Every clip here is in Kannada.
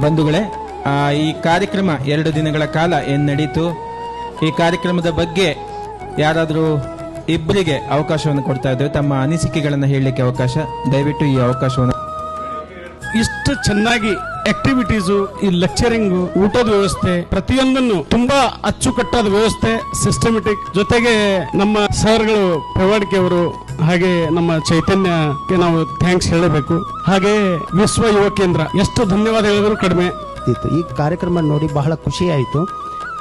ಬಂಧುಗಳೇ, ಈ ಕಾರ್ಯಕ್ರಮ 2 ದಿನಗಳ ಕಾಲ ಏನು ನಡೀತು, ಈ ಕಾರ್ಯಕ್ರಮದ ಬಗ್ಗೆ ಯಾರಾದರೂ ಇಬ್ಬರಿಗೆ ಅವಕಾಶವನ್ನು ಕೊಡ್ತಾ ಇದ್ದೇವೆ. ತಮ್ಮ ಅನಿಸಿಕೆಗಳನ್ನು ಹೇಳಲಿಕ್ಕೆ ಅವಕಾಶ, ದಯವಿಟ್ಟು ಈ ಅವಕಾಶವನ್ನು. ಇಷ್ಟು ಚೆನ್ನಾಗಿ ಆಕ್ಟಿವಿಟೀಸು, ಈ ಲೆಕ್ಚರಿಂಗು, ಊಟದ ವ್ಯವಸ್ಥೆ, ಪ್ರತಿಯೊಂದನ್ನು ತುಂಬಾ ಅಚ್ಚುಕಟ್ಟಾದ ವ್ಯವಸ್ಥೆ, ಸಿಸ್ಟಮೆಟಿಕ್. ಜೊತೆಗೆ ನಮ್ಮ ಸರ್ಗಳು ಪ್ರವಾಡಿಕೆ ಅವರು, ಹಾಗೆ ನಮ್ಮ ಚೈತನ್ಯಕ್ಕೆ ನಾವು ಥ್ಯಾಂಕ್ಸ್ ಹೇಳಬೇಕು. ಹಾಗೆ ವಿಶ್ವ ಯುವ ಕೇಂದ್ರ, ಎಷ್ಟು ಧನ್ಯವಾದ ಹೇಳಿದ್ರು ಕಡಿಮೆ. ಈ ಕಾರ್ಯಕ್ರಮ ನೋಡಿ ಬಹಳ ಖುಷಿ ಆಯಿತು.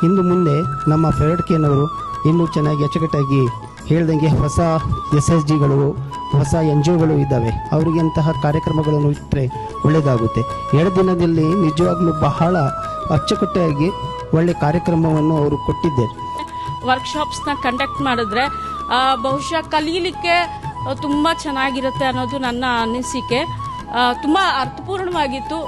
ಇನ್ನು ಮುಂದೆ ನಮ್ಮ ಪ್ರವಾಡಿಕೆಯವರು ಇನ್ನೂ ಚೆನ್ನಾಗಿ ಅಚ್ಚುಕಟ್ಟಾಗಿ ಹೇಳ್ದಂಗೆ ಹೊಸ SSGಗಳು, ಹೊಸ NGOಗಳು ಇದ್ದಾವೆ. ಅವರಿಗೆ ಅಂತಹ ಕಾರ್ಯಕ್ರಮಗಳನ್ನು ಇಟ್ಟರೆ ಒಳ್ಳೆಯದಾಗುತ್ತೆ. 2 ದಿನದಲ್ಲಿ ನಿಜವಾಗ್ಲೂ ಬಹಳ ಅಚ್ಚುಕಟ್ಟಾಗಿ ಒಳ್ಳೆ ಕಾರ್ಯಕ್ರಮವನ್ನು ಅವರು ಕೊಟ್ಟಿದ್ದಾರೆ. ವರ್ಕ್ಶಾಪ್ಸ್ನ ಕಂಡಕ್ಟ್ ಮಾಡಿದ್ರೆ ಬಹುಶಃ ಕಲೀಲಿಕ್ಕೆ ತುಂಬ ಚೆನ್ನಾಗಿರುತ್ತೆ ಅನ್ನೋದು ನನ್ನ ಅನಿಸಿಕೆ. ತುಂಬ ಅರ್ಥಪೂರ್ಣವಾಗಿತ್ತು.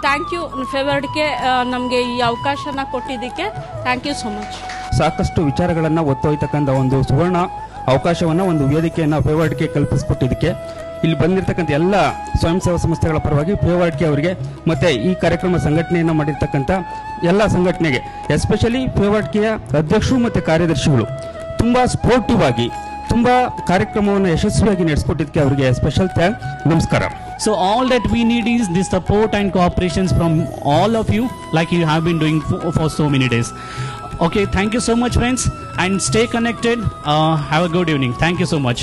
ಥ್ಯಾಂಕ್ ಯು ಫೆವರ್ಡ್ಗೆ, ನಮಗೆ ಈ ಅವಕಾಶನ ಕೊಟ್ಟಿದ್ದಕ್ಕೆ ಥ್ಯಾಂಕ್ ಯು ಸೋ ಮಚ್. ಸಾಕಷ್ಟು ವಿಚಾರಗಳನ್ನು ಒತ್ತೊಯ್ತಕ್ಕಂಥ ಒಂದು ಸುವರ್ಣ ಅವಕಾಶವನ್ನು, ಒಂದು ವೇದಿಕೆಯನ್ನು ಫೇವರ್ಡ್ಗೆ ಕಲ್ಪಿಸಿಕೊಟ್ಟಿದ್ದಕ್ಕೆ ಇಲ್ಲಿ ಬಂದಿರತಕ್ಕಂಥ ಎಲ್ಲ ಸ್ವಯಂ ಸೇವಾ ಸಂಸ್ಥೆಗಳ ಪರವಾಗಿ ಫೇವರ್ಡ್ಗೆ ಅವರಿಗೆ ಮತ್ತು ಈ ಕಾರ್ಯಕ್ರಮ ಸಂಘಟನೆಯನ್ನು ಮಾಡಿರ್ತಕ್ಕಂಥ ಎಲ್ಲ ಸಂಘಟನೆಗೆ, ಎಸ್ಪೆಷಲಿ ಫೇವರ್ಡ್ಗೆಯ ಅಧ್ಯಕ್ಷರು ಮತ್ತು ಕಾರ್ಯದರ್ಶಿಗಳು ತುಂಬ ಸ್ಪೋರ್ಟಿವ್ ಆಗಿ ತುಂಬ ಕಾರ್ಯಕ್ರಮವನ್ನು ಯಶಸ್ವಿಯಾಗಿ ನಡೆಸಿಕೊಟ್ಟಿದ್ದಕ್ಕೆ ಅವರಿಗೆ ಸ್ಪೆಷಲ್ ಥ್ಯಾಂಕ್. ನಮಸ್ಕಾರ. So all that we need is the support and cooperations from all of you, like you have been doing for so many days. Okay, thank you so much friends, and stay connected. Have a good evening. Thank you so much.